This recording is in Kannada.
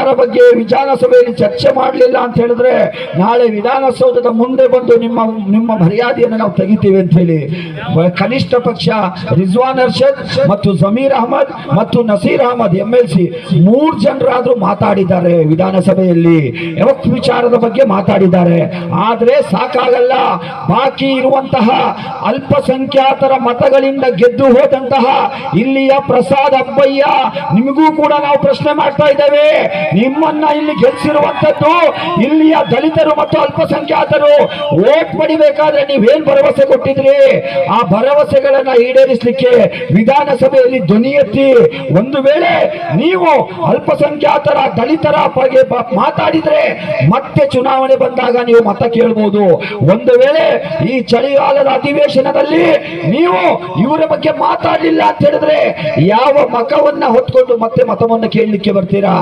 ವಿಚಾರ ಬಗ್ಗೆ ವಿಧಾನಸಭೆಯಲ್ಲಿ ಚರ್ಚೆ ಮಾಡಲಿಲ್ಲ ಅಂತ ಹೇಳಿದ್ರೆ ನಾಳೆ ವಿಧಾನಸೌಧದ ಮುಂದೆ ಬಂದು ನಿಮ್ಮ ಮರ್ಯಾದೆಯನ್ನು ನಾವು ತೆಗಿತೀವಿ ಅಂತ ಹೇಳಿ ಕನಿಷ್ಠ ಪಕ್ಷ ರಿಜ್ವಾನ್ ಅರ್ಷದ್ ಮತ್ತು ಜಮೀರ್ ಅಹಮದ್ ಮತ್ತು ನಸೀರ್ ಅಹಮದ್ MLC 3 ಜನರಾದ್ರೂ ಮಾತಾಡಿದ್ದಾರೆ ವಿಧಾನಸಭೆಯಲ್ಲಿ ಯಾವತ್ತು ವಿಚಾರದ ಬಗ್ಗೆ ಮಾತಾಡಿದ್ದಾರೆ. ಆದ್ರೆ ಸಾಕಾಗಲ್ಲ, ಬಾಕಿ ಇರುವಂತಹ ಅಲ್ಪಸಂಖ್ಯಾತರ ಮತಗಳಿಂದ ಗೆದ್ದು ಹೋದಂತಹ ಇಲ್ಲಿಯ ಪ್ರಸಾದ್ ಅಬ್ಬಯ್ಯ, ನಿಮಗೂ ಕೂಡ ನಾವು ಪ್ರಶ್ನೆ ಮಾಡ್ತಾ ಇದ್ದೇವೆ. ನಿಮ್ಮನ್ನ ಇಲ್ಲಿ ಗೆಲ್ಲಿಸಿರುವಂತದ್ದು ಇಲ್ಲಿಯ ದಲಿತರು ಮತ್ತು ಅಲ್ಪಸಂಖ್ಯಾತರು ವೋಟ್ ಪಡಿಬೇಕಾದ್ರೆ ನೀವೇನ್ ಭರವಸೆ ಕೊಟ್ಟಿದ್ರಿ, ಆ ಭರವಸೆಗಳನ್ನ ಈಡೇರಿಸಲಿಕ್ಕೆ ವಿಧಾನಸಭೆಯಲ್ಲಿ ಧ್ವನಿ ಎತ್ತಿ. ಒಂದು ವೇಳೆ ನೀವು ಅಲ್ಪಸಂಖ್ಯಾತರ ದಲಿತರ ಬಗ್ಗೆ ಮಾತಾಡಿದ್ರೆ ಮತ್ತೆ ಚುನಾವಣೆ ಬಂದಾಗ ನೀವು ಮತ ಕೇಳಬಹುದು. ಒಂದು ವೇಳೆ ಈ ಚಳಿಗಾಲದ ಅಧಿವೇಶನದಲ್ಲಿ ನೀವು ಇವರ ಬಗ್ಗೆ ಮಾತಾಡಲಿಲ್ಲ ಅಂತ ಹೇಳಿದ್ರೆ ಯಾವ ಮಖವನ್ನ ಹೊತ್ಕೊಂಡು ಮತ್ತೆ ಮತವನ್ನ ಕೇಳಲಿಕ್ಕೆ ಬರ್ತೀರಾ?